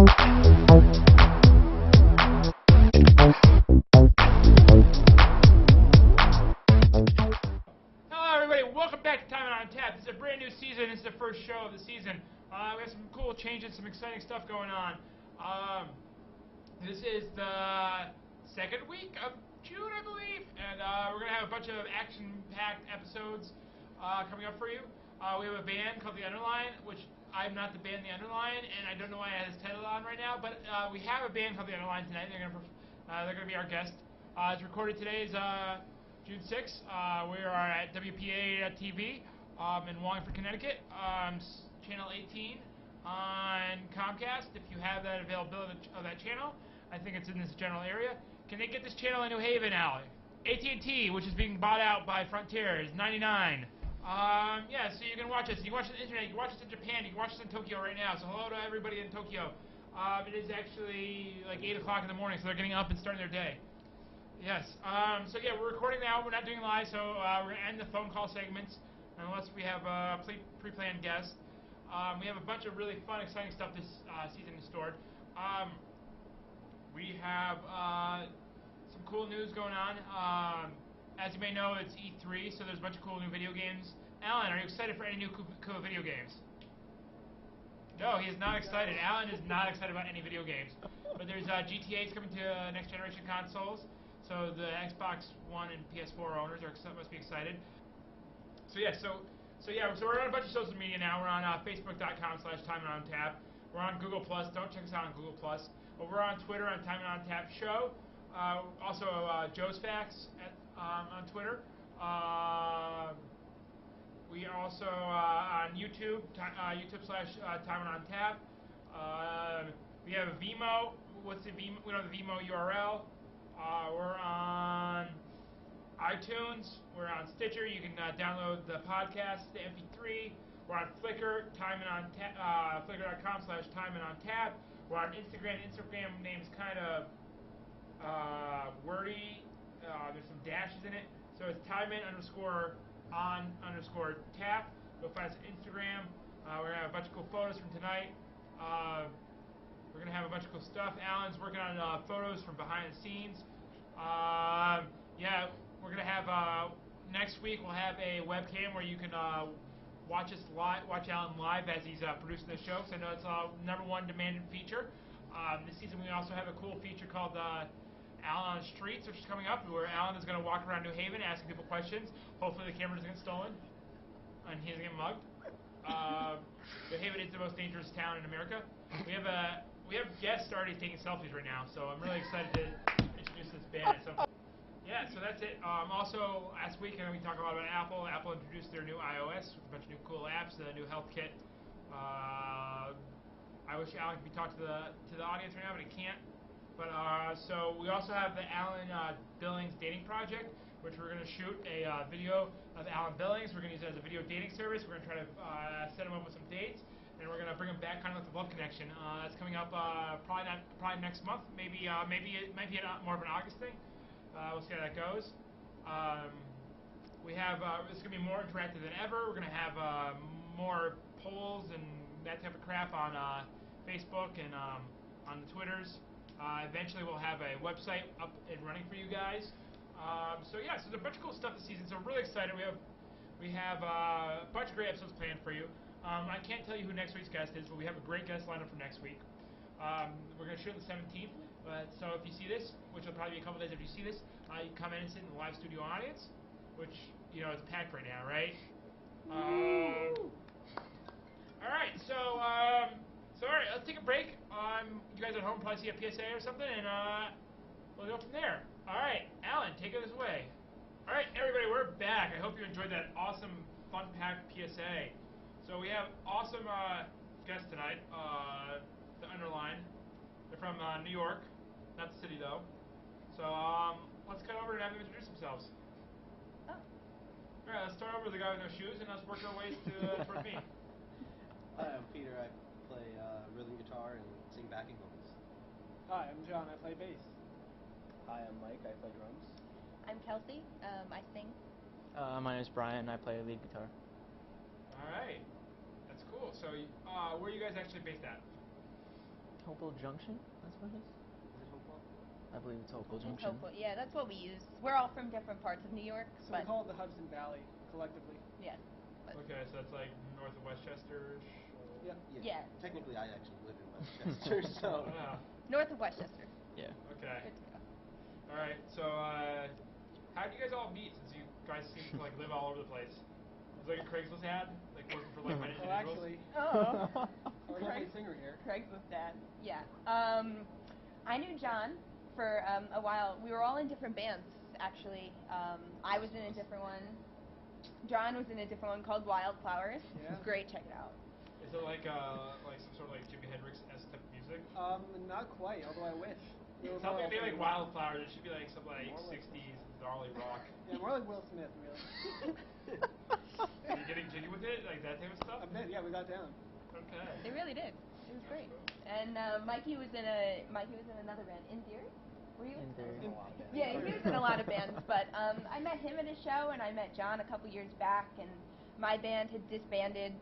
everybody, welcome back to Tyman On Tap. This is a brand new season. This is the first show of the season. We have some cool changes, some exciting stuff going on. This is the second week of June, I believe, and we're going to have a bunch of action-packed episodes coming up for you. We have a band called The Underline, which I'm not the band The Underline, and I don't know why I have this title on right now, but we have a band called The Underline tonight. They're going to be our guest. It's recorded today is June 6th. We are at WPA.TV in Wallingford, Connecticut, channel 18 on Comcast. If you have that availability of that channel, I think it's in this general area. Can they get this channel in New Haven, Allie? AT&T, which is being bought out by Frontier, is $99. Yeah, so you can watch us. You can watch it on the internet. You can watch us in Japan. You can watch us in Tokyo right now. So hello to everybody in Tokyo. It is actually like 8 o'clock in the morning, so they're getting up and starting their day. Yes. So yeah, we're recording now. We're not doing live, so we're going to end the phone call segments unless we have a pre-planned guest. We have a bunch of really fun, exciting stuff this season in store. We have some cool news going on. As you may know, it's E3, so there's a bunch of cool new video games. Alan, are you excited for any new cool video games? No, he is not excited. Alan is not excited about any video games. But there's GTA's coming to next generation consoles, so the Xbox One and PS4 owners must be excited. So we're on a bunch of social media now. We're on Facebook.com/Tyman On Tap. We're on Google+. Don't check us out on Google+. But we're on Twitter on Tyman On Tap Show. Also, Joe's Facts on Twitter. We are also on YouTube, YouTube/Tyman On Tap. We have a Vimeo. What's the Vimeo? We don't have the Vimeo URL. We're on iTunes. We're on Stitcher. You can download the podcast, the MP3. We're on Flickr, Flickr.com/Tyman On Tap. We're on Instagram. Instagram name is kind of wordy. There's some dashes in it. So it's Tyman_on_tap. Go find us on Instagram. We're going to have a bunch of cool photos from tonight. We're going to have a bunch of cool stuff. Alan's working on photos from behind the scenes. Yeah, we're going to have, next week we'll have a webcam where you can watch Alan live as he's producing the show. So I know it's #1 demanded feature. This season we also have a cool feature called Alan on the Streets, which is coming up, where Alan is going to walk around New Haven asking people questions. Hopefully the camera doesn't get stolen and he doesn't get mugged. New Haven is the most dangerous town in America. We have guests already taking selfies right now, so I'm really excited to introduce this band at some point. Yeah, so that's it. Also, last week we talked a lot about Apple. Apple introduced their new iOS with a bunch of new cool apps, the new Health Kit. I wish Alan could be talking to the audience right now, but he can't. But so we also have the Alan Billings dating project, which we're going to shoot a video of Alan Billings. We're going to use it as a video dating service. We're going to try to set him up with some dates, and we're going to bring him back kind of like the Love Connection. That's coming up probably next month. Maybe it might be more of an August thing. We'll see how that goes. We have it's going to be more interactive than ever. We're going to have more polls and that type of crap on Facebook and on the Twitters. Eventually we'll have a website up and running for you guys. So there's a bunch of cool stuff this season. So I'm really excited. We have a bunch of great episodes planned for you. I can't tell you who next week's guest is, but we have a great guest lineup for next week. We're going to shoot on the 17th. So if you see this, which will probably be a couple days after you see this, you come in and sit in the live studio audience, which is packed right now, right? All right. So all right, let's take a break. You guys at home probably see a PSA or something, and we'll go from there. All right, Alan, take it away. All right, everybody, we're back. I hope you enjoyed that awesome, fun-packed PSA. So we have awesome guests tonight, The Underline. They're from New York, not the city though. So let's cut over and have them introduce themselves. Oh. All right, let's start over with the guy with no shoes, and let's work our ways towards me. Hi, I'm Peter. I play rhythm guitar and sing backing vocals. Hi, I'm John. I play bass. Hi, I'm Mike. I play drums. I'm Kelsey. I sing. My name is Brian. I play lead guitar. All right, that's cool. So where are you guys actually based at? Hopewell Junction? That's what it is? Is it Hopewell? I believe it's Hopewell It's Junction. Hopewell. Yeah, that's what we use. We're all from different parts of New York, So we but call it the Hudson Valley, collectively. yeah. But Okay, so that's like north of Westchester-ish? Yep. Yeah. Technically, I actually live in Westchester, so. Yeah. North of Westchester. Yeah. Okay. Good to go. All right. So, how did you guys all meet? Since you guys seem to like live all over the place. It was like a Craigslist ad, like working for like many Oh, individuals. actually, Oh. our lovely singer here. Craigslist ad. Yeah. I knew John for a while. We were all in different bands, actually. I was in a different one. John was in a different one called Wildflowers. Yeah. It's great. Check it out. Is it like some sort of like Jimi Hendrix-esque type of music? Not quite, although I wish. We were It's not more like like- Wildflowers. It should be like some like More like- 60s gnarly rock. Yeah, more like Will Smith, really. Are you getting jiggy with it, like that type of stuff? A bit, yeah, we got down. Okay. They really did. It was great. And Mikey was in another band. In Theory? Were you? In theory. Yeah, he was in a lot of bands, but I met him at a show, and I met John a couple years back, and my band had disbanded.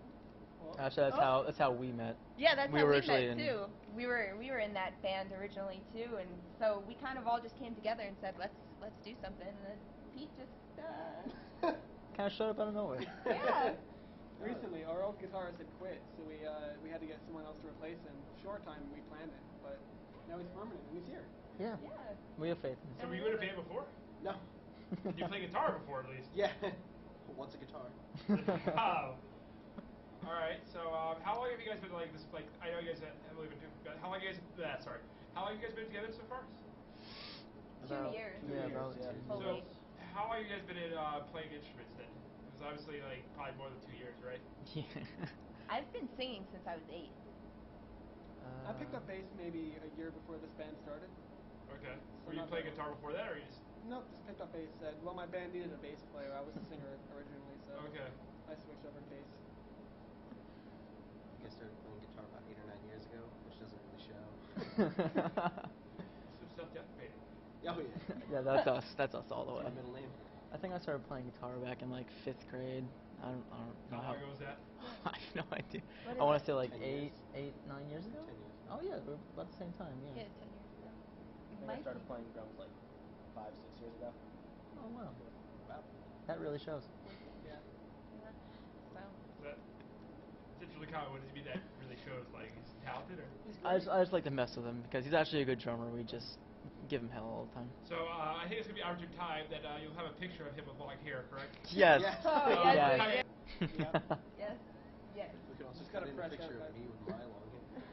Actually, that's how we met. Yeah, that's We how were we actually met in- too. We were in that band originally too, and so we kind of all just came together and said, let's do something. And then Pete just Kind of showed up out of nowhere. yeah. Recently, our old guitarist had quit, so we had to get someone else to replace him. Short time we planned it, but now he's permanent and he's here. Yeah. Yeah. We have faith in So him. were you in a band before? No. Did you play guitar before, at least? Yeah. What's a guitar? Wow. All right. So, how long have you guys been like this? Like, I know you guys have only been doing. How long you guys? Sorry. How long have you guys been together so far? 2 years. Yeah, about Yeah. two. So, how long have you guys been in playing instruments then? It was obviously like probably more than 2 years, right? Yeah. I've been singing since I was 8. I picked up bass maybe a year before this band started. Okay. So Were you not playing that guitar before that, or you just? Nope, just picked up bass. Well, my band needed a bass player. I was a singer originally, so Okay. I switched over to bass. I think I started playing guitar about 8 or 9 years ago, which doesn't really show. Some self-deprecating. Oh yeah. Yeah, that's us. That's us all the That's way. my middle name. I think I started playing guitar back in like 5th grade. I don't know How long ago was that? I have no idea. What I want is to say like 10 8, years. 9 years ago. 10 years. Oh yeah, we're about the same time. Yeah, Yeah. 10 years ago. I think I Mikey. started playing drums like 5-6 years ago. Oh wow, Wow. that really shows. Yeah. Yeah. So. It's really common. What does he mean that really shows? Like he's talented, or? I just like to mess with him because he's actually a good drummer. We just give him hell all the time. So I think it's gonna be opportune time that you'll have a picture of him with long hair, correct? Yes. Yes. Oh, yes, yes. Yes. Yes. We could also Just got cut a in a fresh picture haircut. of me with my long hair.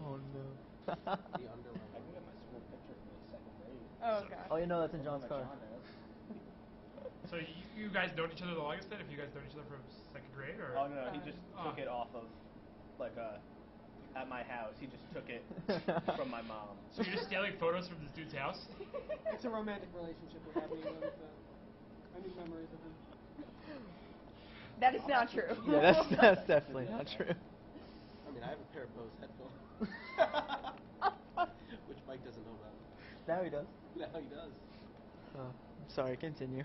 Oh no. The I underline. can get my school picture from like 2nd grade. Oh gosh. Oh, you know that's in The one John's that car. John has. So you guys known each other the longest then? If you guys known each other from 2nd grade, or? Oh no, he just Oh. took it off of like at my house. He just took it from my mom. So you're just stealing photos from this dude's house? It's a romantic relationship we're having with I need memories of him. That is not true. Yeah, that's definitely not true. I mean, I have a pair of Bose headphones. Which Mike doesn't know about. Now he does. Now he does. I'm sorry. Continue.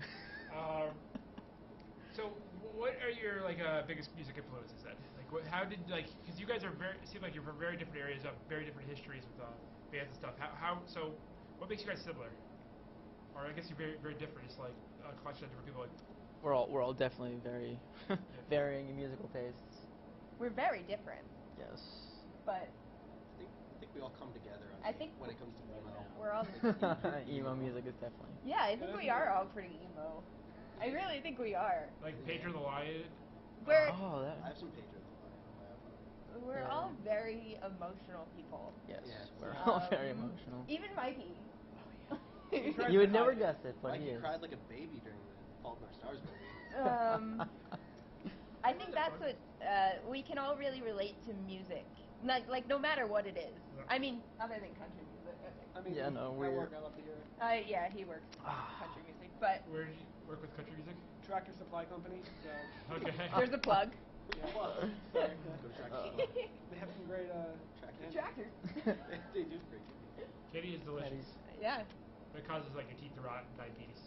So what are your like biggest music influences then? Like how did because you guys are seem like you're from very different areas, have very different histories with bands and stuff. So what makes you guys similar? Or I guess you're very very different. It's like a collection of different people. Like, We're all definitely very varying in musical tastes. We're very different, Yes. but I think we all come together. I think when it comes to emo. we're all. Emo music is definitely. Yeah, I think we are all pretty emo. I really think we are. like Pedro the Lion. We're Oh, I that. have some Pedro on my iPhone. we're Yeah. all very emotional people. Yes. Yeah. We're all very Um, emotional. Even Mikey. Tried You would to never hide it. guess it, but Mikey he is. cried like a baby during the Fault in Our Stars movie. I think that's what we can all really relate to music. Like no matter what it is. I mean, other than country music. I think. I mean, Yeah, no, at we're- work, I love to hear it. Yeah, he works country music, but Where do you work with country music? Tractor Supply Company, so Okay. there's a plug. yeah. Well, Sorry. go to Tractor Supply. They have some great Tractor. Tractors. They do great. Kitty is delicious. Patties. Yeah. That causes like your teeth to rot and diabetes.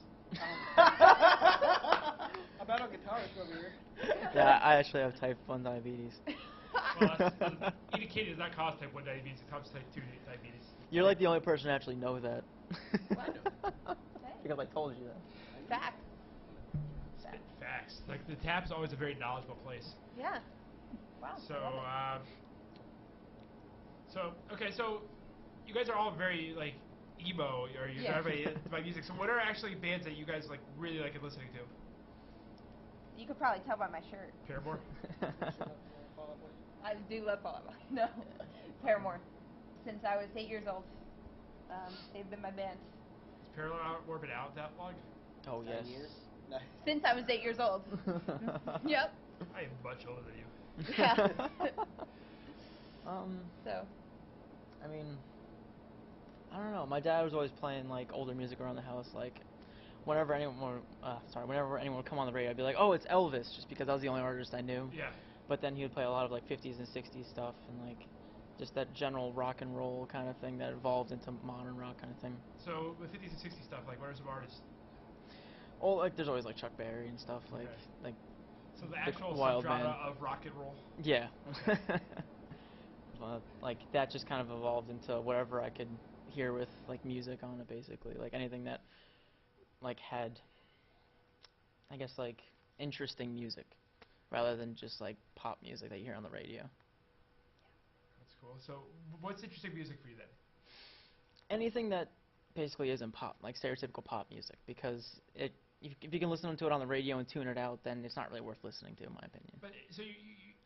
About our guitarist over here. Yeah, I actually have type 1 diabetes. eating candy does not cause type 1 diabetes. It causes type 2 diabetes. You're like the only person to actually know that. What? Because I told you that. Facts. Spit facts. Like the tap's always a very knowledgeable place. Yeah. Wow. So, I love okay, so you guys are all very like emo, or you're Yeah. everybody by music. So, what are actually bands that you guys like really like listening to? it. You could probably tell by my shirt. Paramore. I do love Fall Out Boy. No. Paramore. Since I was 8 years old. They've been my band. Has Paramore been out that long? Oh, 9 yes. years? No. Since I was 8 years old. Yep. I am much older than you. Yeah. So. I mean, I don't know. My dad was always playing like older music around the house. Like, whenever anyone would come on the radio, I'd be like, "Oh, it's Elvis," just because that was the only artist I knew. Yeah. But then he would play a lot of like 50s and 60s stuff, and like just that general rock and roll kind of thing that evolved into modern rock kind of thing. So with 50s and 60s stuff, like what are some artists? Oh, like there's always like Chuck Berry and stuff, like Okay. like So the actual wild subgenre band. of rock and roll. yeah. Okay. But like that just kind of evolved into whatever I could hear with like music on it, basically, like anything that like had, I guess, like interesting music rather than just like pop music that you hear on the radio. That's cool. So what's interesting music for you then? Anything that basically isn't pop, like stereotypical pop music, because if you can listen to it on the radio and tune it out, then it's not really worth listening to, in my opinion. But so you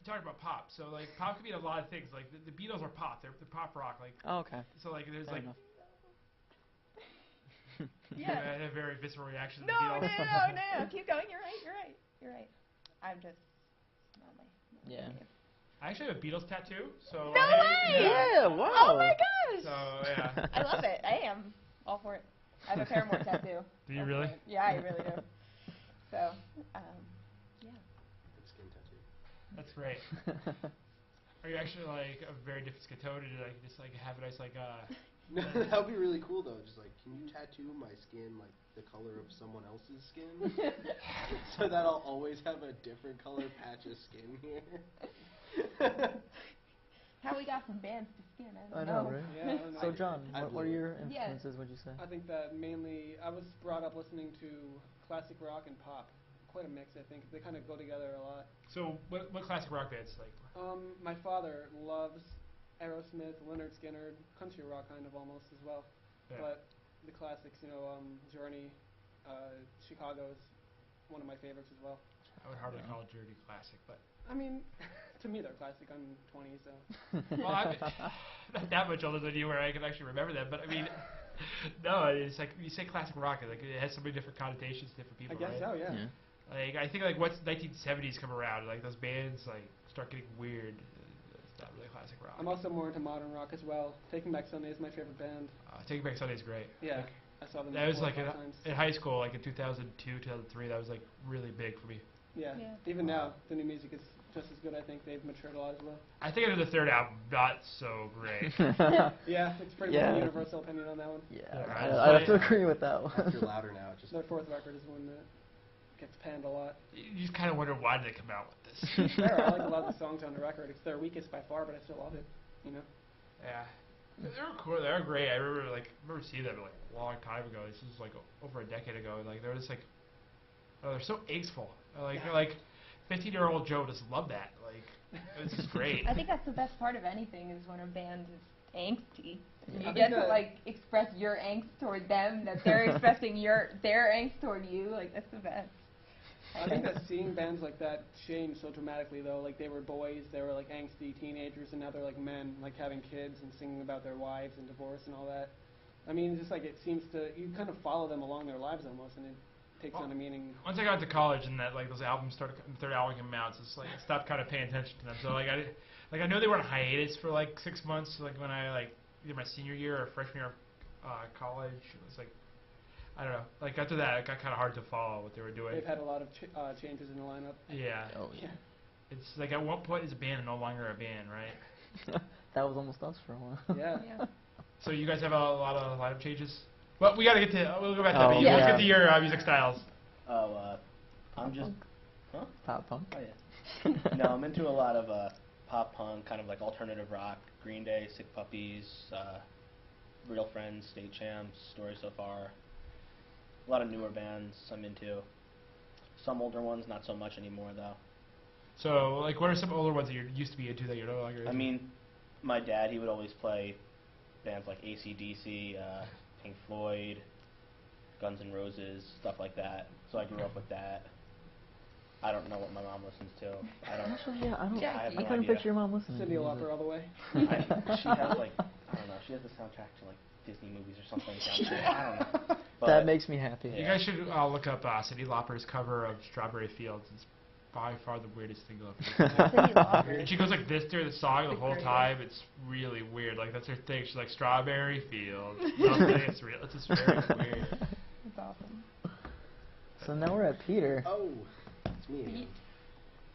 talking about pop. So like pop could be a lot of things. Like the Beatles are pop. They're pop rock. Like Oh, okay. so like there's Fair like. enough. Yeah. I had a very visceral reaction to No, the no, Beatles. no. Keep going. You're right. I'm just. Not my Yeah. I actually have a Beatles tattoo. So No way! Yeah, wow. Oh my gosh! So yeah. I love it. I am all for it. I have a Paramore tattoo. Do you All for really? it. Yeah, I really do. So, yeah. Good skin tattoo. That's great. Are you actually like a very different skin tone? Or do you like just like have a nice like No, that would be really cool though. Just like, can you tattoo my skin like the color of someone else's skin, so that I'll always have a different color patch of skin here. How we got from bands to skin, I I don't know, know. right? Yeah, I don't know. So, John, I what are your Yeah. influences, would you say? I think that mainly I was brought up listening to classic rock and pop. Quite a mix, I think. They kind of go together a lot. So what classic rock bands like? My father loves Aerosmith, Leonard Skinner, country rock kind of almost as well. Yeah. But the classics, Journey, Chicago's one of my favorites as well. I would hardly Yeah. call Journey classic, but I mean, to me they're classic. I'm 20, so. well, I'm not that much older than you, where I can actually remember them. But I mean, no, it's like you say classic rock, like it has so many different connotations, to different people. I guess right? so, yeah. Like I think like once 1970s come around, like those bands like start getting weird. It's not really classic rock. I'm also more into modern rock as well. Taking Back Sunday is my favorite band. Taking Back Sunday is great. Yeah, Like, I saw them that was 4 or like 5 in, times. in high school, like in 2002, 2003. That was like really big for me. Yeah. Yeah. Even now, the new music is just as good. I think they've matured a lot as well. I think after the third album, not so great. Yeah, it's pretty much a universal opinion on that one. Yeah, Yeah, I have to right. agree with that one. After Louder Now, it just Their 4th record is one that gets panned a lot. You just kind of wonder why did they come out with this. Fair, I like a lot of the songs on the record. It's their weakest by far, but I still love it. You know. Yeah. They were cool. They were great. I remember seeing them like a long time ago. This was like over a decade ago. And, like they were just like, oh, they're so angstful. Like 15-year-old Joe just loved that. Like it's just great. I think that's the best part of anything is when a band is angsty. I You think get to that- like express your angst toward them, that they're expressing their angst toward you. Like that's the best. I think that seeing bands like that change so dramatically, though. Like they were boys, they were like angsty teenagers, and now they're like men, like having kids and singing about their wives and divorce and all that. I mean, just like it seems to, you kind of follow them along their lives almost, and it takes on a meaning. Once I got to college and that like those albums started, the third album came out, so it's like I stopped kind of paying attention to them. So like I know they were on hiatus for like 6 months. Like when I like either my senior year or freshman year of college, it was like I don't know. Like after that, it got kind of hard to follow what they were doing. They've had a lot of changes in the lineup. Yeah. Oh yeah. It's like at what point is a band no longer a band, right? That was almost us for a while. Yeah. Yeah. So you guys have a lot of lineup changes. Well, we gotta get to. We'll go back to Oh, that. But yeah. Let's get to your music styles. Oh, I'm just. Huh? Pop punk. Oh yeah. No, I'm into a lot of pop punk, kind of like alternative rock. Green Day, Sick Puppies, Real Friends, State Champs, Story So Far. A lot of newer bands I'm into. Some older ones, not so much anymore though. So, like, what are some older ones that you used to be into that you're no longer into? I mean, my dad, he would always play bands like AC/DC, Pink Floyd, Guns N' Roses, stuff like that. So I grew up with that. I don't know what my mom listens to. I don't. Actually, yeah, I don't. I have no I couldn't idea. picture your mom listening. Cyndi to Lauper music. all the way. She has like, I don't know. She has the soundtrack to like Disney movies or something downstairs. I don't know. But That makes me happy. You guys should look up Cyndi Lauper's cover of Strawberry Fields. It's by far the weirdest thing you'll ever see. Cyndi Lauper. And she goes like this during the song the whole Great. time. It's really weird. Like, that's her thing. She's like, Strawberry Fields. Nothing. It's real. It's just very weird. That's awesome. So now we're at Peter. Oh, it's me again.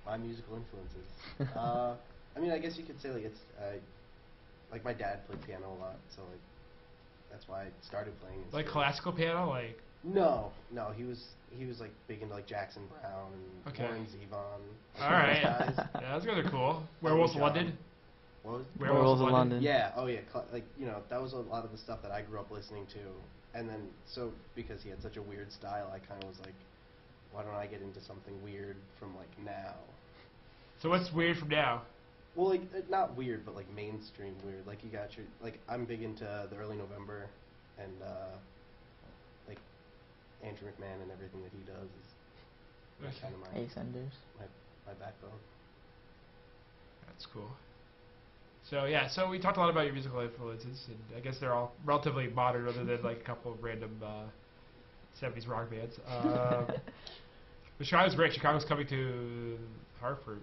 My musical influences. I mean, I guess you could say like it's like my dad played piano a lot, so like that's why I started playing. Like classical piano, like. No, he was like big into like Jackson Brown and Okay. Warren Zevon. All right. Guys. Yeah, those guys are cool. Werewolves of John. London. What was Werewolves of London. Yeah, oh yeah, like, you know, that was a lot of the stuff that I grew up listening to. And then, so, because he had such a weird style, I kind of was like, why don't I get into something weird from, like, now? So what's weird from now? Well, like, not weird, but, like, mainstream weird. Like, you got your, like, I'm big into the early November, and, like, Andrew McMahon and everything that he does is kind of my backbone. That's cool. So yeah, so we talked a lot about your musical influences, and I guess they're all relatively modern, other than like a couple of random 70s rock bands. But Chicago's great. Chicago's coming to Hartford.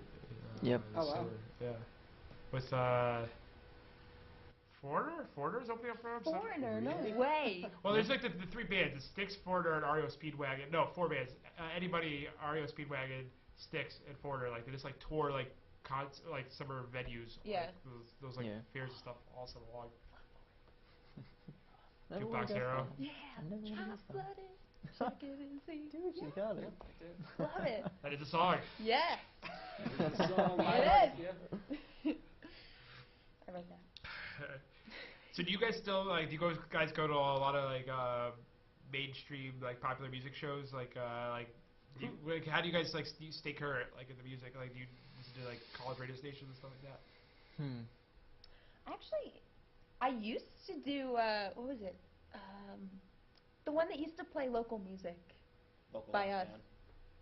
Yep. this Oh, wow. summer. Yeah. With Foreigner's opening up for him. Foreigner, no way. Well, there's like the three bands: the Styx, Foreigner, and REO Speedwagon. No, four bands. Anybody, REO Speedwagon, Styx, and Foreigner. Like they just like tour like like summer venues. Yeah. Like, those like Yeah. fairs and stuff all summer long. Never Jukebox would've guessed Hero. that. Yeah. I never would've guessed that. Hot-blooded. Check it and see. Dude, she got it. Love it. That is a song. Yes. It is. I wrote that. So do you guys still like? Do you guys go to a lot of like mainstream like popular music shows? Like how do you guys like stay current like in the music? Like do you listen to like college radio stations and stuff like that? Actually, I used to do, what was it? The one that used to play local music Local by lockdown. us.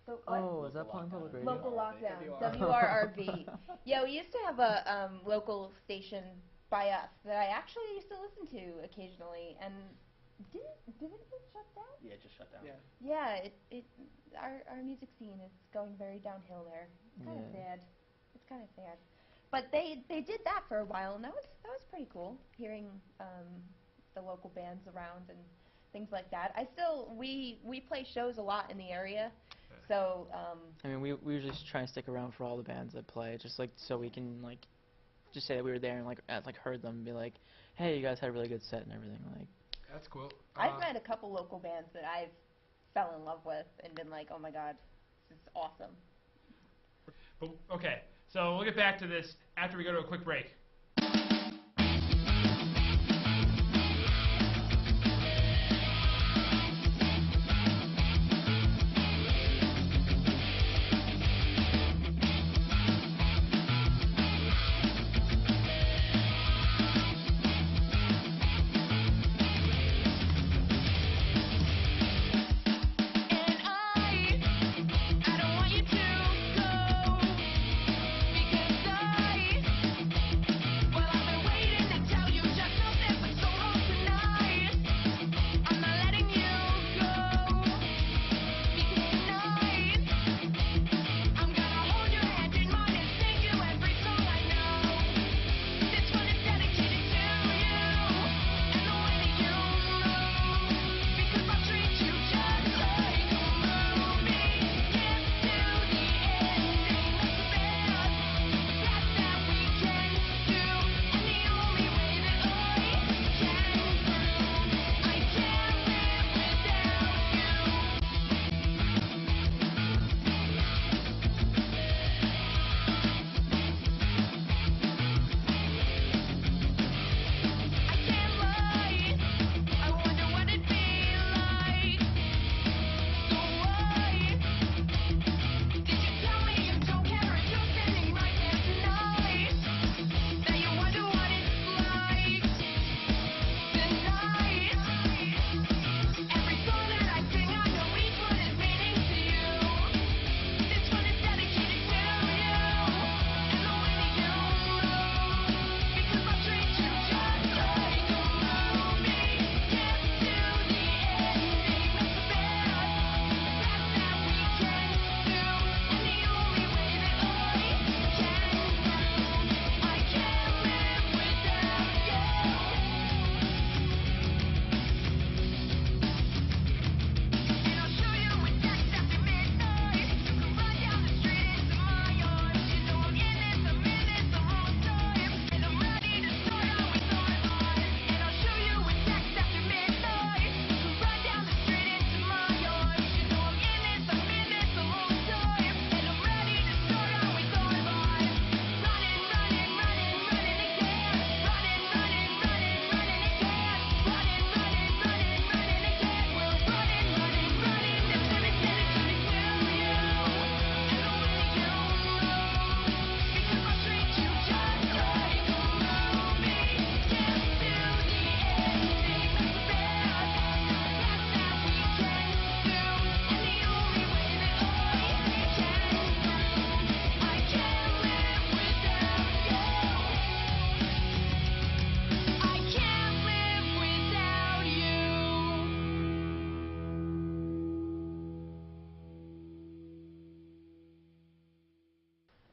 The, what? Oh, is that playing public radio? Local Lockdown. WRRV. WRRV. Yeah, we used to have a local station by us that I actually used to listen to occasionally, and did it get shut down? Yeah, just shut down. Yeah. Yeah, our music scene is going very downhill there. It's kind of Yeah. sad. It's kind of sad. But they did that for a while, and that was pretty cool. Hearing the local bands around and things like that. We play shows a lot in the area, so I mean, we usually just try and stick around for all the bands that play, just like so we can like just say that we were there and like heard them and be like, hey, you guys had a really good set and everything. Like, That's cool. I've met a couple local bands that I've fell in love with and been like, oh my god, this is awesome. But, okay, so we'll get back to this after we go to a quick break. Well,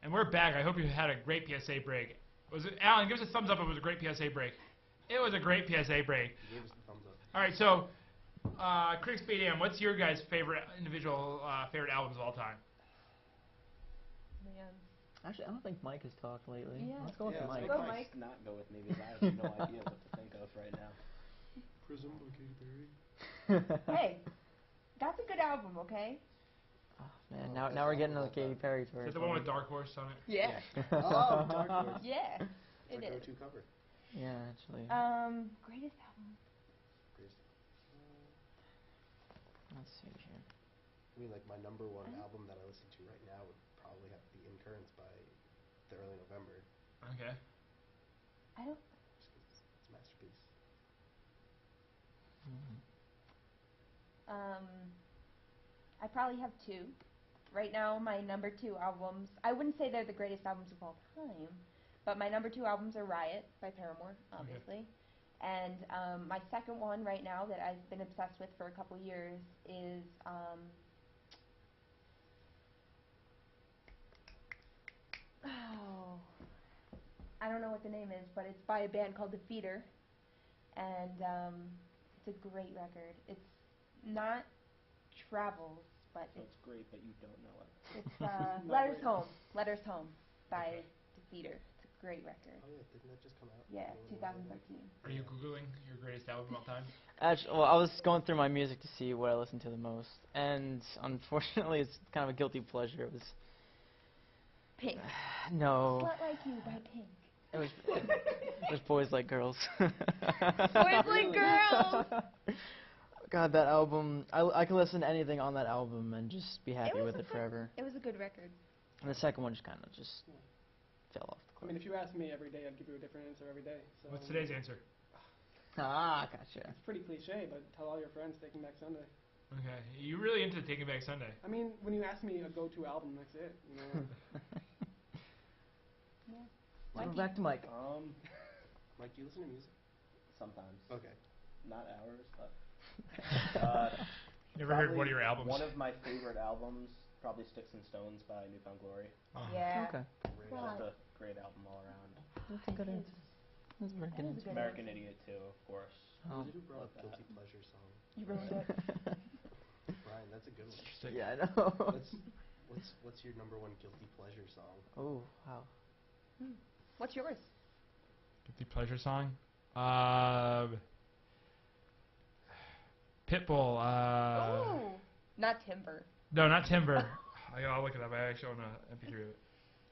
And we're back. I hope you had a great PSA break. Was it, Alan, give us a thumbs up if it was a great PSA break. It was a great PSA break. He gave us the thumbs up. All right, so Critics BDM, what's your guys' favorite individual favorite albums of all time? Man. Actually, I don't think Mike has talked lately. Yeah. Let's go with Mike. Go, Mike. Not go with me because I have no idea what to think of right now. Prism by Katy Perry. Hey, that's a good album, okay? Oh, man, now we're getting to the Katy Perry Is tour. it the one with Dark Horse on it? Yeah. Oh, Dark Horse. Yeah. It's It our is. go-to cover. Yeah, actually. Greatest album. Greatest. Let's see here. I mean, like, my number one album that I listen to right now would probably have to be In Currents by the early November. Okay. I don't. Just 'cause it's a masterpiece. I probably have two. Right now, my number two albums, I wouldn't say they're the greatest albums of all time, but my number two albums are Riot by Paramore, obviously. And my second one right now that I've been obsessed with for a couple years is I don't know what the name is, but it's by a band called Defeater, and it's a great record. It's not Travels, but So it's great, but you don't know it. it's Letters Home. Letters Home by Defeater. It's a great record. Oh, yeah, didn't that just come out? Yeah, A little while ago? 2013. Are you Googling your greatest album of all time? Actually, well, I was going through my music to see what I listen to the most, and unfortunately, it's kind of a guilty pleasure. It was Pink. no, Slut Like You by Pink. it was Boys Like Girls. Boys Like Girls! God, that album, I can listen to anything on that album and just be happy with it good, forever. It was a good record. And the second one just kind of just fell off the I cliff. mean, if you ask me every day, I'd give you a different answer every day. So What's today's answer? Ah, gotcha. It's pretty cliche, but tell all your friends Taking Back Sunday. Okay. You really into Taking Back Sunday? I mean, when you ask me a go-to album, that's it. You know. Go back to Mike. Mike, do you listen to music? Sometimes. Okay. Not ours, but. Never heard one of Probably your albums? One of my favorite albums, probably Sticks and Stones by Newfound Glory. Yeah. Okay. Great Wow. Just a great album all around. That's a good answer. That's a very good That is a answer. good American answer. Idiot too, of course. Oh. Who brought Love that. Guilty Pleasure song? You ruined it. Brian, that's a good one. Interesting. Yeah, I know. What's your number one Guilty Pleasure song? Oh, wow. What's yours? Guilty pleasure song? Pitbull. Ooh. Not Timber. No, not Timber. I'll look it up. I actually own an MP3 of it.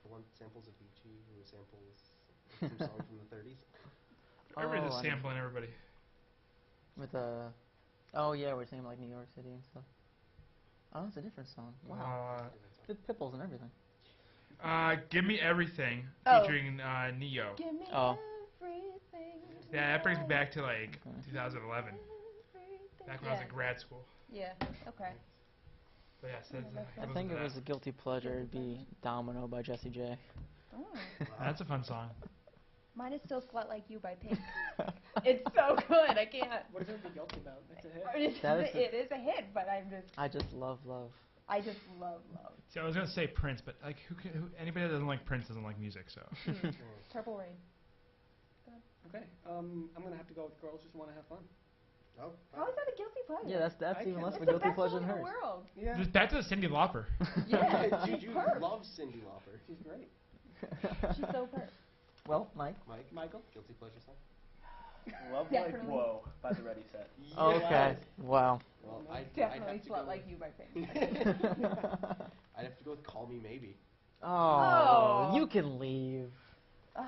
The one samples of Beachy, who samples some song from the 30s. Everybody's Oh, just I know. sampling everybody. With oh yeah, we're saying like New York City and stuff. Oh, it's a different song. Wow. With Pitbulls and everything. Give Me Everything, Oh. featuring Neo. Give me Oh. everything. Yeah, that brings me back to like Okay. 2011, back when I was in grad school. Yeah, okay. But yes, I think it was a guilty pleasure. It'd be Domino by Jessie J. Oh. That's a fun song. Mine is still Slut Like You by Pink. It's so good, I can't. What is there to be guilty about? It's a hit. It is a hit, but I just love love. I just love love. See, I was gonna say Prince, but like, anybody that doesn't like Prince doesn't like music, so. Purple Rain. Okay, I'm gonna have to go with Girls Just Want to Have Fun. Oh, How is that a guilty pleasure? Yeah, that's I even can't- less It's of a the guilty best pleasure song than in the hers. world. Yeah, Just back to the Cyndi Lauper. Yeah, Dude, she's you perf. love Cyndi Lauper. she's great. She's so perf. Well, Mike. Mike, Michael? Guilty Pleasure song? Love Like Definitely. Whoa by the Ready Set. Okay. Wow. Well, Definitely I'd have to Slut go Like with, You by Pink. I'd have to go with Call Me Maybe. Oh, Oh. you can leave. Oh.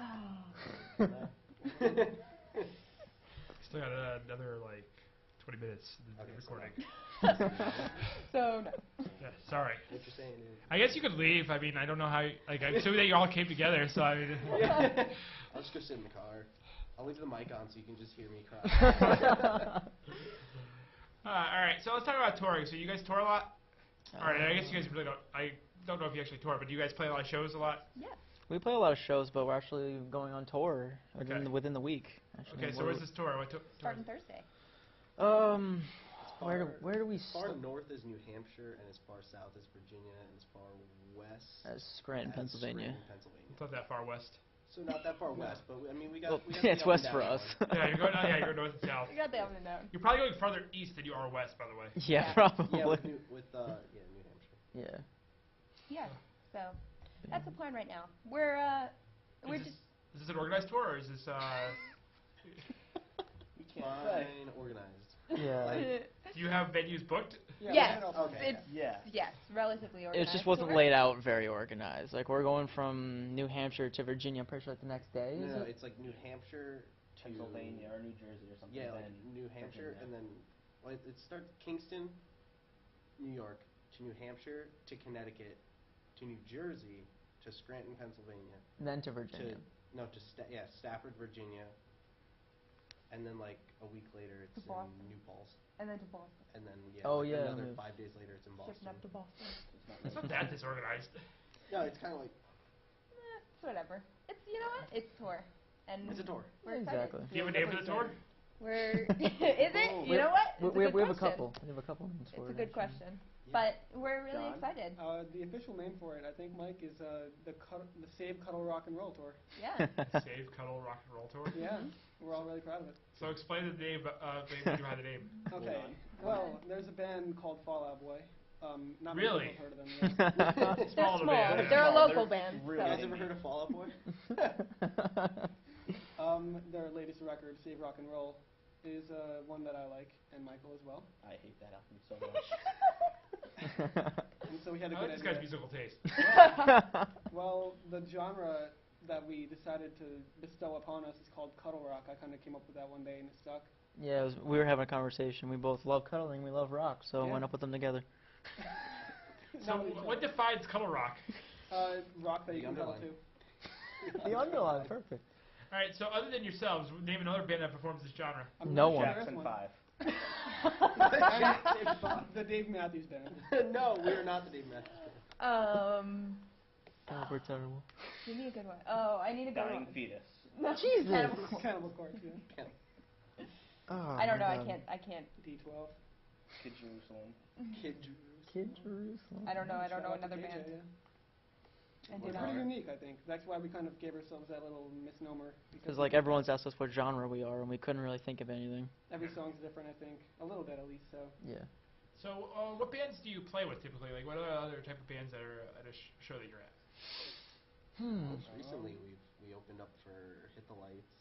Still got another like 20 minutes of Okay, so recording. So, no. Yeah, sorry. What you're saying is... I guess you could leave. I mean, I don't know how. Like, I'm assuming that you all came together, so I mean. I'll just go sit in the car. I'll leave the mic on so you can just hear me cry. All right, so let's talk about touring. So you guys tour a lot. All right, I guess you guys really don't. I don't know if you actually tour, but do you guys play a lot of shows a lot? Yeah. We play a lot of shows, but we're actually going on tour Okay. within the week. Actually. Okay, so where's this tour? What tour? Starting Thursday. Where do we far start? north is New Hampshire, and as far south is Virginia, and as far west As Scranton, as Pennsylvania. Scranton, Pennsylvania. It's not that far west. So not that far west, but I mean we got. Well, we got yeah, the it's up west and for down us. one. Yeah, you're going. Oh, yeah, you're going north and south. You got the up and down. You're probably going farther east than you are west, by the way. Yeah, Yeah. probably. Yeah, with New Hampshire. Yeah. Yeah. So that's the plan right now. We're Is just this an organized tour, or is this You can't say. Fine, organized. Yeah. Like, do you have venues booked? Yeah, yes, Okay. it's Yeah. yes, relatively organized. It just wasn't tour. laid out very organized. Like we're going from New Hampshire to Virginia. I'm pretty sure like the next day. no, Is no, it? it's like New Hampshire to Pennsylvania or New Jersey or something. Yeah, like then New Hampshire, Virginia. and then well, it starts Kingston, New York, to New Hampshire, to Connecticut, to New Jersey, to Scranton, Pennsylvania, Then to Virginia. Stafford, Virginia, and then like a week later it's To in Boston. New Paltz, And then to Boston. and then Oh, yeah, another move. 5 days later it's in Boston. Shipping up to Boston. It's not that disorganized. No, it's kind of like It's whatever. It's it's tour. And it's a tour. we're excited. Exactly. Do you have a name for the tour? We're is it? Oh. You know what? It's We a have good a question. couple. We have a couple names for It's a it, good actually. question. But we're really John? excited. The official name for it, I think, Mike, is the Save Cuddle Rock and Roll Tour. Yeah. Save Cuddle Rock and Roll Tour. Yeah, we're all really proud of it. So explain the name behind the name. Okay. on. Well, there's a band called Fall Out Boy. Not Really? many people have heard of them. Yes. They're Small small. band. They're a Small. local They're band. You really guys So. ever heard of Fall Out Boy? Their latest record, Save Rock and Roll, is one that I like, and Michael as well. I hate that album so much. And so we had a I good like this guy's idea. musical taste. Well, the genre that we decided to bestow upon us is called cuddle rock. I kind of came up with that one day, and it stuck. Yeah, we were having a conversation. We both love cuddling. We love rock, so Yeah. why not put them together? So Not with each what other. defines Cuddle Rock? Rock that you The can cuddle Underline. to. The Underline, perfect. All right. So other than yourselves, name another band that performs this genre. I'm No not one. sure there's Jackson one. 5. The Dave Matthews Band. No, we are not the Dave Matthews Band. Oh, we're terrible. Give me a good one. Oh, I need a good Dying one. Fetus. No, Jesus. Cannibal. Cannibal Corpse, yeah. Oh, I don't know. my I God. can't. D12. Kid Jerusalem. Kid Jerusalem. Kid Jerusalem. I don't know. I don't Shout know out to another KJ, band. yeah. I do We're not. pretty unique, I think. That's why we kind of gave ourselves that little misnomer. Because like everyone's asked us what genre we are, and we couldn't really think of anything. Every song's different, I think. A little bit, at least, so. Yeah. So what bands do you play with typically? Like what are the other type of bands that are at a show that you're at? Most recently, we opened up for Hit the Lights.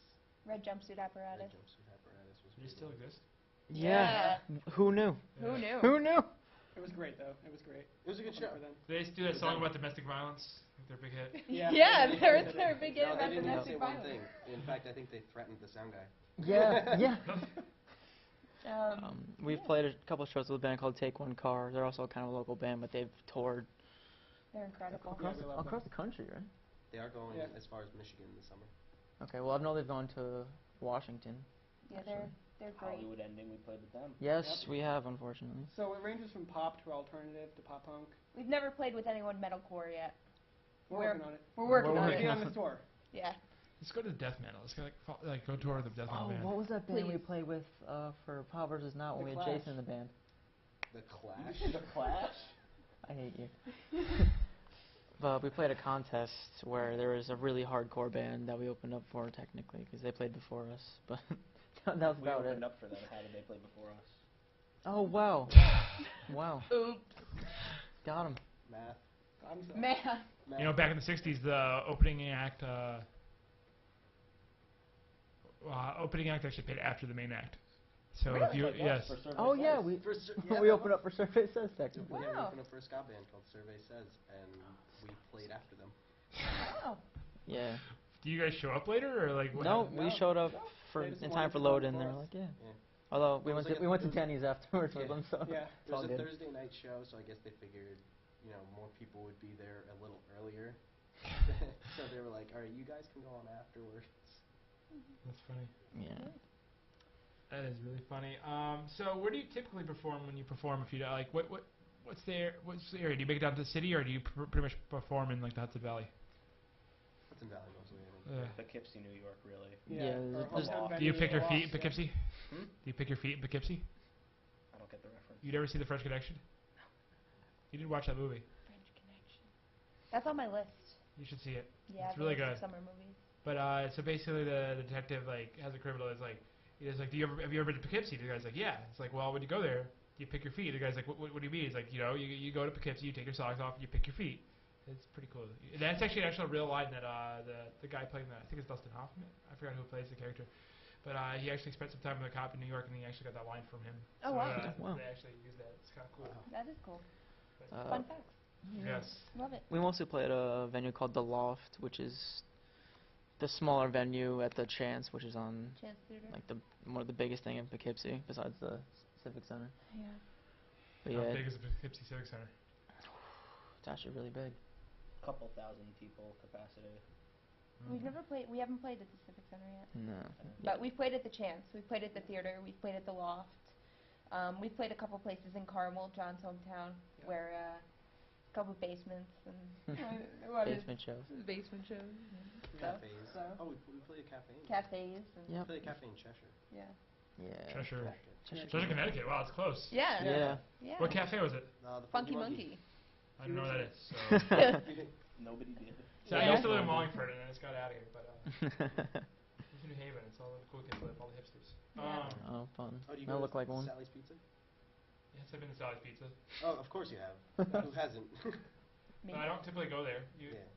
Red Jumpsuit Red Apparatus. Jumpsuit Apparatus was Do they really still good. exist? Yeah. Who knew? Who knew? Who knew? It was great, though. It was great. It was a good show. For them. Do they do that song about domestic violence? Like their big hit. Yeah. They're big No, about they didn't even say domestic one violence. thing. In fact, I think they threatened the sound guy. Yeah, yeah. We've Yeah. played a couple shows with a band called Take One Car. They're also kind of a local band, but they've toured They're incredible. Yeah, we love across them. the country, right? They are going Yeah. as far as Michigan this summer. Okay, well, I know they've gone to Washington. Yeah, they're great. Hollywood Ending, we played with them. Yes, Yep. we have, unfortunately. So it ranges from pop to alternative to pop punk. We've never played with anyone metalcore yet. We're We're- working on it. We're working We're on working it. Maybe on this tour. Yeah. Let's go to death metal. Let's go go tour the death metal Oh, band. what was that band we Please. played with for Pow vs. Not when The we had Clash. Jason in the band? The Clash? The Clash? I hate you. But we played a contest where there was a really hardcore band that we opened up for, technically, because they played before us. But that was We about it. opened up for them. How did they play before us? Oh, wow. Wow. Oops. Got him. Math. I'm sorry. Man. Math. You know, back in the '60s, the opening act actually played after the main act. So if you yes, For Survey Oh, yeah, Says. we For Sur- we yeah, opened up for Survey Says, technically. Yeah, we Wow. opened up for a ska band called Survey Says, and we played after them. Wow. Yeah. do you guys show up later or like? What No, happened? we No. showed up No. for They just in wanted time for to go load in. They before were us. like, yeah. Yeah. Although we It was went like we a- went to it was- Denny's afterwards with Yeah. them, so Yeah. it's It was all a good. Thursday night show, so I guess they figured, more people would be there a little earlier. So they were like, all right, you guys can go on afterwards. That's funny. Yeah. That is really funny. So where do you typically perform when you perform? If you like, what's the area? Do you make it down to the city, or do you pretty much perform in like the Hudson Valley? Hudson Valley mostly, I think. Poughkeepsie, New York, really. Yeah, our there's- hometown Do you venue pick your is feet in Lost, Poughkeepsie? Hmm? Do you pick your feet in Poughkeepsie? I don't get the You never see The French Connection? You didn't watch that movie. French Connection. That's on my list. You should see it. Yeah, It's really good. Summer movies. But so basically, the detective like has a criminal. Is like, he's like, have you ever been to Poughkeepsie? The guy's like, yeah. It's like, well, when you go there, you pick your feet. The guy's like, what do you mean? He's like, you know, you go to Poughkeepsie, you take your socks off, and you pick your feet. It's pretty cool. That's actually an actual real line that the guy playing that, I think it's Dustin Hoffman. I forgot who plays the character. But he actually spent some time with a cop in New York, and he actually got that line from him. Oh, so, wow. Wow. They actually used that. It's kind of cool. That is cool. But, Fun facts. yes. Love it. We mostly play at a venue called The Loft, which is the smaller venue at the Chance, which is on Chance Theater. like one of the biggest thing in Poughkeepsie besides the Civic Center. Yeah. But How yeah, big is the Poughkeepsie Civic Center? it's actually really big. Couple thousand people capacity. We've never played. We haven't played at the Civic Center yet. No. But we've played at the Chance. We've played at the theater. We've played at the Loft. We've played a couple places in Carmel, John's hometown, where a couple basements and Basement shows. basement shows. And stuff. Cafes. So. Oh, we play a cafe. Cafes. And We Yep. play a cafe in Cheshire. Yeah. Yeah. Cheshire. Cheshire. Cheshire, Connecticut. Wow, it's close. Yeah. Yeah. Yeah. What cafe was it? The Funky Monkey. I don't know where that is. So, Nobody did. so I Yeah. used to live in Wallingford, and then I just got out of here. But it's in New Haven. It's all the cool kids live, all the hipsters. Yeah. Oh, fun. Oh, do you I go look to like one. Sally's Pizza? Yes, I've been to Sally's Pizza. Oh, of course you have. Who hasn't? Me. I don't typically go there. You Yeah.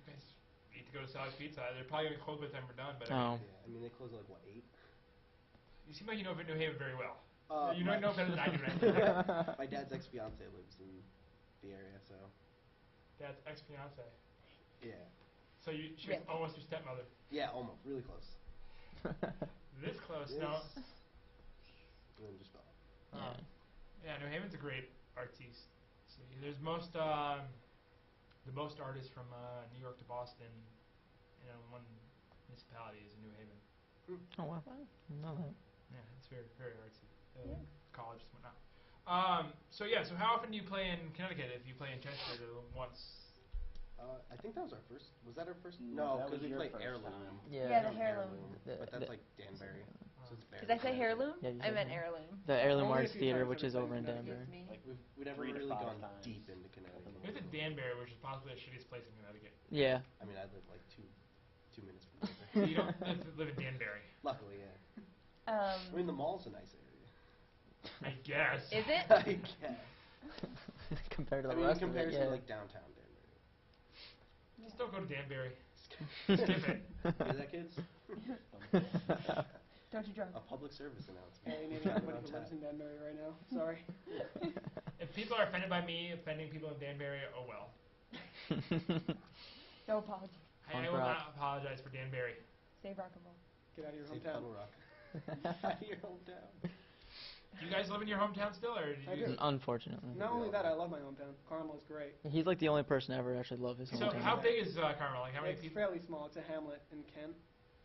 guys need to go to Sally's Pizza. They're probably going to close by the time we're done. But Oh. Yeah. I mean, they close at like what, 8? you seem like you know New Haven very well. You my- know better than I do. Right? My dad's ex-fiance lives in the area, so Dad's ex-fiance. yeah. So she was Really? almost your stepmother. Yeah, almost. Really close. This close, Yes. no. And then just about. Yeah. Yeah, New Haven's a great artsy city. There's the most artists from New York to Boston, one municipality is in New Haven. Oh wow. Wow. No. Yeah, it's very, very artsy. Yeah. Colleges and whatnot. So how often do you play in Connecticut? If you play in Chester, once. I think that was our first. Was that our first? No, No, that because was we your played first Heirloom. time. Yeah, the From Heirloom. But that's like Danbury. So it's Did I say heirloom? Yeah, you I said meant heirloom. heirloom. The Heirloom Only a Arts few Theater, times which I've is played over in Connecticut. Danbury. Me. We've never 3 to really 5 gone times. deep into Connecticut. We went to Danbury, which is possibly the shittiest place in Connecticut. Yeah. I mean, I live like two minutes from there. You don't live in Danbury. Luckily, yeah. I mean, the mall's a nice area. I guess. Is it? I guess. Compared to I the mean, in rest of it, comparison yeah. to like downtown Danbury. Just don't go to Danbury. Skip it. Hear that, kids? Don't you drunk? A public service announcement. Alienating everybody On who tap. lives in Danbury right now. Sorry. If people are offended by me offending people in Danbury, oh well. No apology. I Punk will rock. not apologize for Danbury. Save rock and roll. Get out of your Say hometown. Cuddle Rock. Out of your hometown. Do you guys live in your hometown still, or do I you? do. Unfortunately. Not only that, I love my hometown. Carmel is great. He's like the only person to ever actually love his So hometown. how big is Carmel? Like how many It's people? fairly small. It's a hamlet in Kent,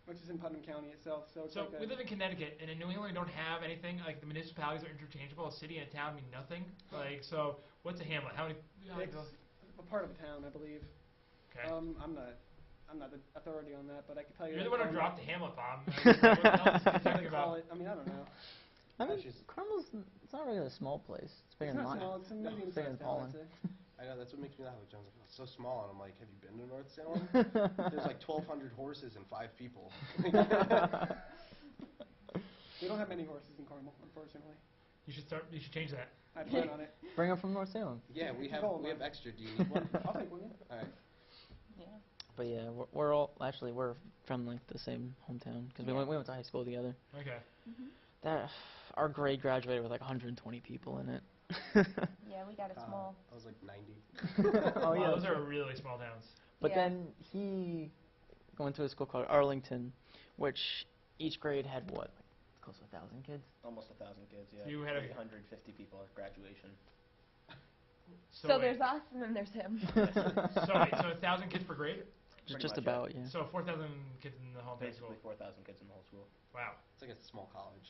which is in Putnam County itself. So it's So like we live in Connecticut, and in New England we don't have anything. Like the municipalities are interchangeable. A city and a town mean nothing. Like so, what's a hamlet? How many? it's a part of a town, I believe. Okay. I'm not the authority on that, but I can tell you. You're the that one who Carmel- dropped the hamlet bomb. What the hell is this I talking call about? it. I mean, I don't know. I mean, That's just- Carmel's it's not really a small place. It's bigger It's than not mine. small. It's a bigger medium-sized than town, I'd Poland. say. I know, that's what makes me laugh. John's like, oh, it's so small. And I'm like, have you been to North Salem? There's like 1,200 horses and 5 people. We don't have many horses in Carmel, unfortunately. You should change that. I plan on it. Bring him from North Salem. Yeah, we have Hold on. extra. Do you need one? I'll take one. Yeah. All right. Yeah. But yeah, we're from like the same hometown because we went to high school together. Okay. That our grade graduated with like 120 people in it. Yeah, we got a small. I was like 90. Oh Wow, yeah. those are really small towns. But Yeah. then he went to a school called Arlington, which each grade had what, like close to 1,000 kids. Almost 1,000 kids, yeah. You had a- 350 people at graduation. So wait. there's us and then there's him. So 1,000 kids per grade. Just much, about, yeah. So 4,000 kids in the whole high school. Basically 4,000 kids in the whole school. Wow. It's like a small college.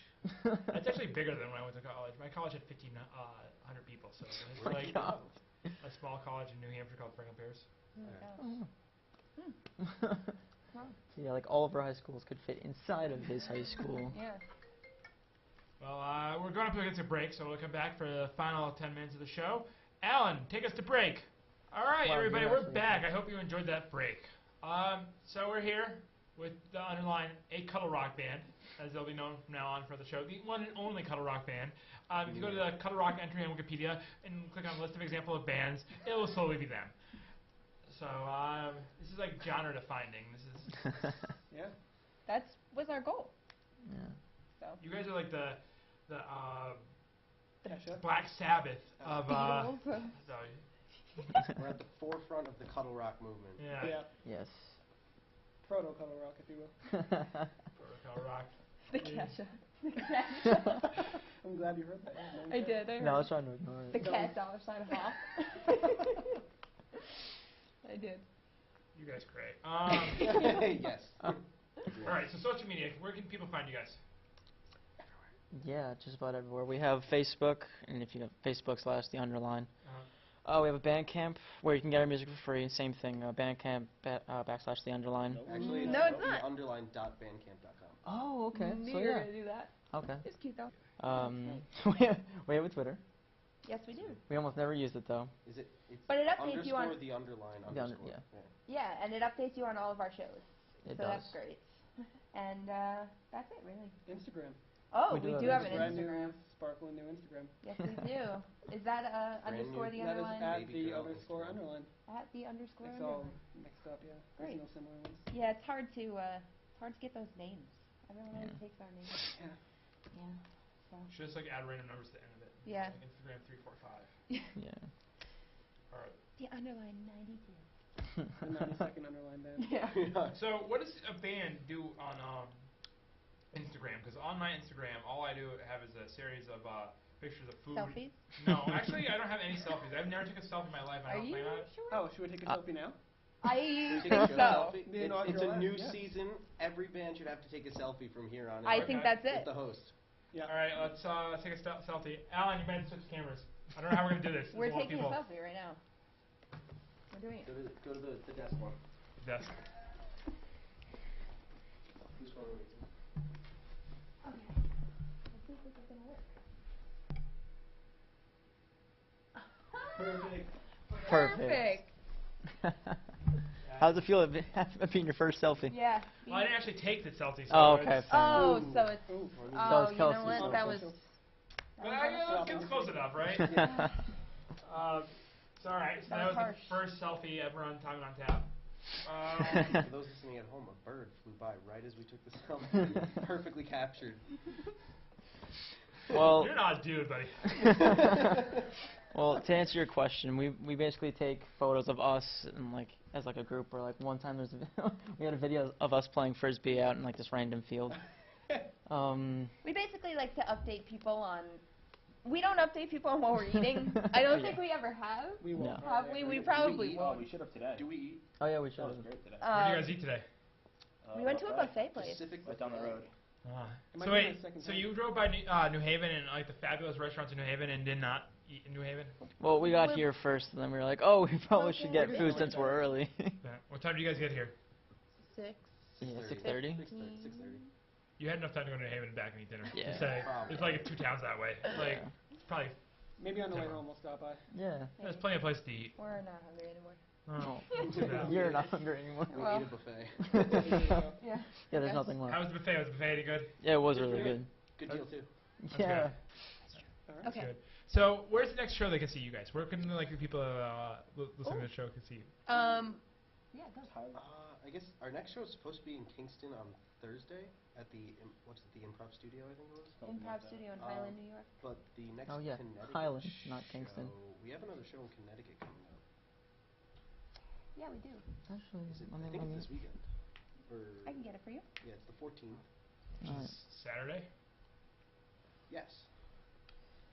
That's actually bigger than when I went to college. My college had 1,500 people, so it's Oh my like God. a small college in New Hampshire called Franklin Pierce. Wow. So yeah, like all of our high schools could fit inside of his high school. Yeah. Well, we're going up against a break, so we'll come back for the final 10 minutes of the show. Alan, take us to break. All right, Wow, everybody, you're we're actually back. I hope you enjoyed that break. So we're here with The Underline, a cuddle rock band, as they'll be known from now on for the show. The one and only cuddle rock band. If you go to the cuddle rock entry on Wikipedia and click on list of example of bands, it will slowly be them. So this is like genre defining. This is Yeah. That was our goal. Yeah. So. you guys are like the Kesha. Black Sabbath of Beatles. so, We're at the forefront of the cuddle rock movement. yeah. Yeah. Yes. Proto cuddle rock, if you will. Protocol rock. The Yeah. Kesha. The Kesha. I'm glad you heard that. Yeah, I did. I heard. No, I was trying to ignore The it. cat $sign Hawk. I did. You guys great. Yes. All right, so social media. Where can people find you guys? Yeah, just about everywhere. We have Facebook, and if you have Facebook/The Underline. Uh-huh. We have a Bandcamp where you can get our music for free. Same thing, Bandcamp /The Underline. Actually, No, it's not. underline.bandcamp.com. Oh, okay. Knew So you were yeah. gonna do that. Okay. It's cute though. We have a Twitter. Yes, we do. We almost never used it though. Is it? It's But it updates you on. underscore the underline The under- underscore. yeah. Yeah, and it updates you on all of our shows. It so does. that's great. And that's it, really. Instagram. Oh, We we do do have have an Brand Instagram. new, sparkling new Instagram. Yes, we do. Is that Brand underscore new. the That is underline? at Baby the girl underscore Instagram. underline. At the underscore It's all underline. mixed up, yeah. Great. There's no similar ones. Yeah, it's hard to get those names. Everyone always Yeah. takes our names. Yeah. Yeah. So. Should just like add random numbers to the end of it. Yeah. Like Instagram 345. Yeah. All right. The underline 92. The 90-second underline band. Yeah. So what does a band do on Instagram? Because on my Instagram, all I do have is a series of pictures of food. Selfies? No, actually, I don't have any selfies. I've never took a selfie in my life. I Are don't you plan on it. sure? Oh, should we take a selfie now? I Take think a show so. selfie. The It's a inaugural new ad, yeah. season. Every band should have to take a selfie from here on out. I think that's With it. the host. Yeah. All right, let's take a selfie. Alan, you might switch cameras. I don't know how we're gonna do this. We're There's a lot of taking a people. selfie right now. We're doing it. Go to the desk one. Desk. Who's going to meet? Okay. Let's see if this is gonna work. Perfect. Perfect. How does it feel being your first selfie? Yeah. Well, I didn't actually take the selfie. So Oh, okay. it's- Oh, Ooh. so it's. Ooh. Oh, was you know Kelsey's what? one. That was. But it's close enough, right? So all right. So That that was was harsh. the first selfie ever on Tyman On Tap. For those listening at home, a bird flew by right as we took the selfie. Perfectly captured. Well, You're not a dude, buddy. well, to answer your question, we basically take photos of us and like as like a group. Or like one time we had a video of us playing frisbee out in like this random field. We basically like to update people on. We don't update people on what we're eating. I don't think we ever have. We won't. No. Have we? We probably Oh, won't. we should have today. Do we eat Oh yeah, we should. That was great today. Where do you guys eat today? We went to a buffet place. Pacific Right down the road. It might So be wait, my second so time. you drove by New Haven and like the fabulous restaurants in New Haven and did not eat in New Haven? Well, we got here first, and then we were like, oh, we probably should get Okay. food since we're early. Yeah. What time did you guys get here? 6. Yeah, 6:30. 6:30. 6:30. You had enough time to go to New Haven and back and eat dinner. Yeah. Just say, Probably. it's like 2 towns that way. Like, it's probably, Maybe on the way Yeah. home we'll stop by. Yeah. there's plenty of places to eat. We're not hungry anymore. Oh, Oh. too bad. You're not hungry anymore. We Well. ate a buffet. There you go. Yeah. Yeah, there's Okay. nothing How left. was the buffet? Was the buffet any good? Yeah, it was really good. Good deal too. That's Yeah. All right. That's Okay. good. So, where's the next show they can see you guys? Where can like the people listening to the show can see you? Yeah, go. I guess our next show is supposed to be in Kingston on Thursday at the the Improv Studio, I think it was. Improv Studio in Highland, New York. But the next Oh, yeah, Connecticut Highland, not Kingston. show- we have another show in Connecticut coming up. Yeah, we do. Actually, Is it, let I me- think let me- it's this weekend. Or I can get it for you. yeah, it's the 14th. Alright. Saturday? Yes.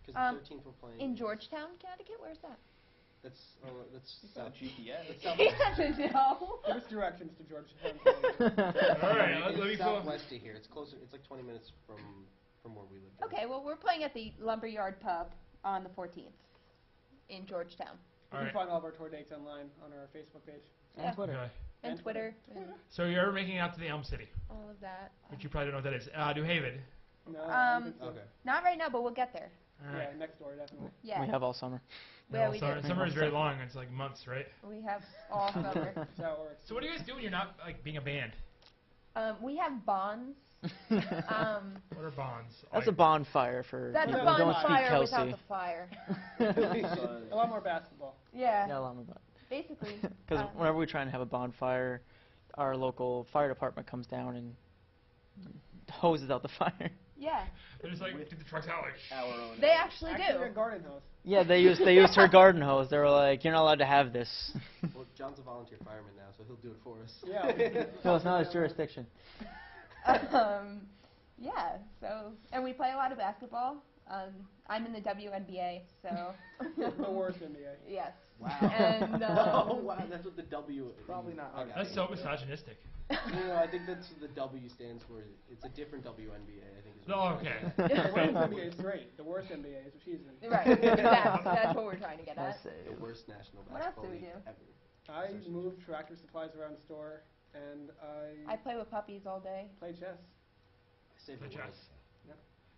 Because Um, the 13th we're playing. In Georgetown, Connecticut. Where's that? That's Got south. GPS. That's south. He doesn't know. Give us directions to Georgetown. All right, let me It's pull. southwest of here. It's closer. It's like 20 minutes from where we live. Okay, well, we're playing at the Lumberyard Pub on the 14th in Georgetown. You All can right. find all of our tour dates online on our Facebook page. Yeah. And Twitter. Okay. And And Twitter, and So you're making it out to the Elm City, all of that. which you probably don't know what that is. New Haven. No. I don't think so. Okay. Not right now, but we'll get there. All right. Yeah, next door definitely. Yeah. We have all summer. Yeah, we summer, do. summer is very long. It's like months, right? We have all summer. That's how it works. So what do you guys do when you're not like being a band? We have bonds. What are bonds? That's a bonfire for That's a people who don't speak bonfire without Kelsey. the fire. A lot more basketball. Yeah. Yeah, a lot more about. Basically. Because whenever we try and have a bonfire, our local fire department comes down and hoses out the fire. Yeah. They're just like, get the trucks out, like, Our own. They actually Actually, a do. garden hose. Yeah, they used her garden hose. They were like, "You're not allowed to have this." Well, John's a volunteer fireman now, so he'll do it for us. Yeah. No, it's not his jurisdiction. Yeah. So, and we play a lot of basketball. I'm in the WNBA, so. The worst NBA. Yes. Wow. And Oh wow, that's what the W is. Probably not I got that's it. so misogynistic. No, I think that's what the W stands for. It's a different WNBA, I think. Is what Oh, it okay. stands The women's NBA is great. The worst NBA is what she's in. Right. Exactly. That's what we're trying to get I at. for. say. The worst national What else basketball do we league do? ever. I move tractor supplies around the store, and I play with puppies all day. play chess. I saved Play the world. chess.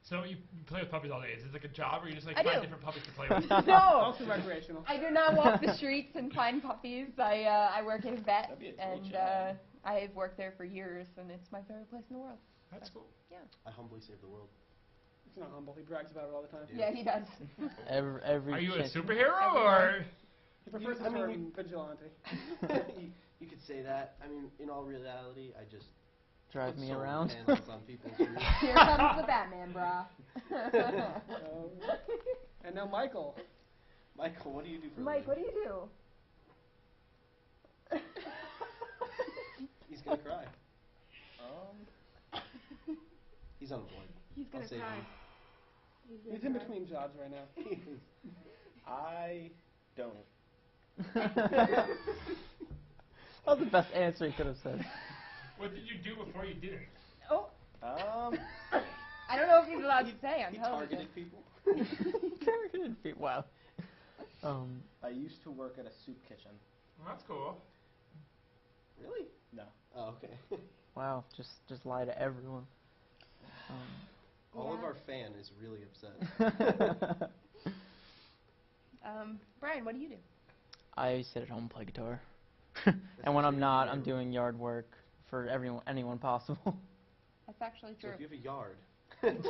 So you play with puppies all day. Is it like a job, or you just like I find do. different puppies to play with? No. Also recreational. I do not walk the streets and find puppies. I work at a vet, That'd be a great and job. I've worked there for years, and it's my favorite place in the world. That's cool. I humbly saved the world. It's not humble. He brags about it all the time. Yeah, he does. Every Are you a chance- superhero, or? He prefers the I mean, term vigilante. you could say that. I mean, in all reality, I just drive put me solar around? panels on people's roofs. Here comes the Batman, brah. And now Michael. Michael, what do you do for a Mike, what do living? you do? He's gonna cry. He's unemployed. He's I'll gonna save cry. him. He's in between jobs right now. I don't. That was the best answer he could have said. What did you do before you didn't? Oh, I don't know if he's allowed to say on He television. targeted people. Targeted feet. Wow. I used to work at a soup kitchen. Well, that's cool. Really? No. Oh, okay. Wow. Just lie to everyone. All of Yeah. our fan is really upset. Brian, what do you do? I sit at home and play guitar. And when I'm not, I'm doing yard work for anyone possible. That's actually So true. if you have a yard.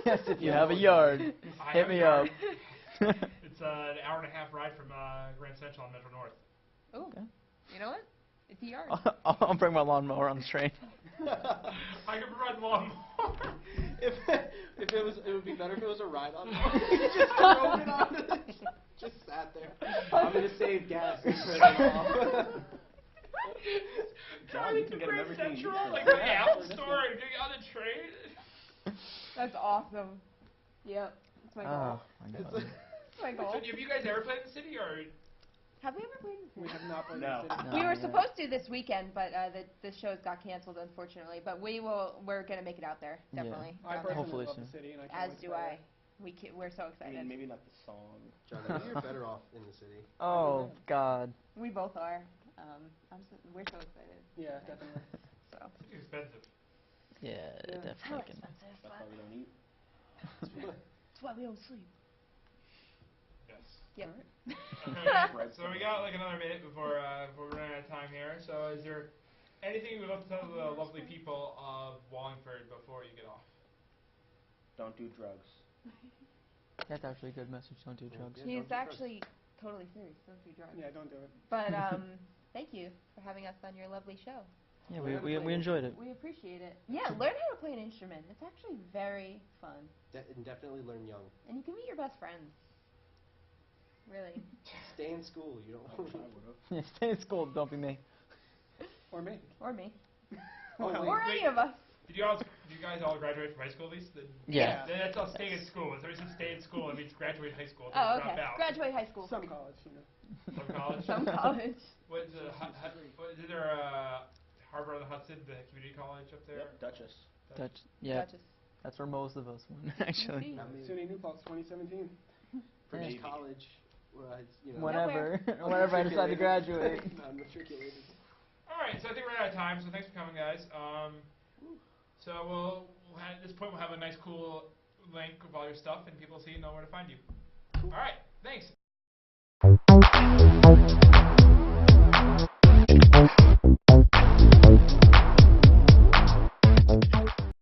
Yes, if you have a yard, I hit have a me yard. up. It's an hour and a half ride from Grand Central on Metro North. Oh, Okay. you know what? It's a yard. I'll bring my lawnmower on the train. I can provide the lawnmower. If it would be better if it was a ride on. You just drove it on. Just sat there. I'm gonna save gas. And turn it off. John, you can get him Grand everything you need Central, for like that. the Apple Store, and getting on the train. That's awesome. Yep. That's my goal. Oh my god. That's my goal. So, have you guys ever played in the city, or? Have we ever played in We the have not played No. in the city. No. We were supposed to this weekend, but the shows got canceled, unfortunately. But we're gonna make it out there, Yeah. definitely. I down there. personally Hopefully love soon. the city, and I can't As wait to do play I. We're so I excited. mean, maybe not the song. John, I think you're better off in the city. Oh god. We both are. We're so excited. there. Yeah, definitely. So. It's expensive. Yeah, Yeah. How definitely. expensive, That's but why we don't eat. that's why we don't sleep. Yes. Yep. Alright, so we got like another minute before we run out of time here. So, is there anything you would love to tell the lovely people of Wallingford before you get off? Don't do drugs. That's actually a good message. Don't do drugs. Yeah, He's don't do drugs. actually totally serious. Don't do drugs. Yeah, don't do it. But thank you for having us on your lovely show. Yeah, Learn how to we play enjoyed it. We appreciate it. Yeah, learn how to play an instrument. It's actually very fun, And definitely learn young. and you can meet your best friends. Really. Stay in school. You I don't. wish I would have. Yeah, stay in school. Don't be me. Or me. Or me. Oh, wait. Or any of us. Did you guys all graduate from high school at least? Then, Yeah. then that's all staying in school. If there's some stay in school, it means graduate high school. Oh, Drop okay. out. Graduate high school. Some college, you know. Some college. Some college. What is is there Harvard on the Hudson, the community college up there? Yep, Duchess. Yeah, Duchess. that's where most of us went, actually. See. I mean, SUNY New Paltz 2017. British Maybe. college. Well, you know, Whenever, whenever I decide to graduate. Unmatriculated. All right, so I think we're out of time. So thanks for coming, guys. So we'll at this point we'll have a nice, cool link of all your stuff, and people see and know where to find you. All right, thanks.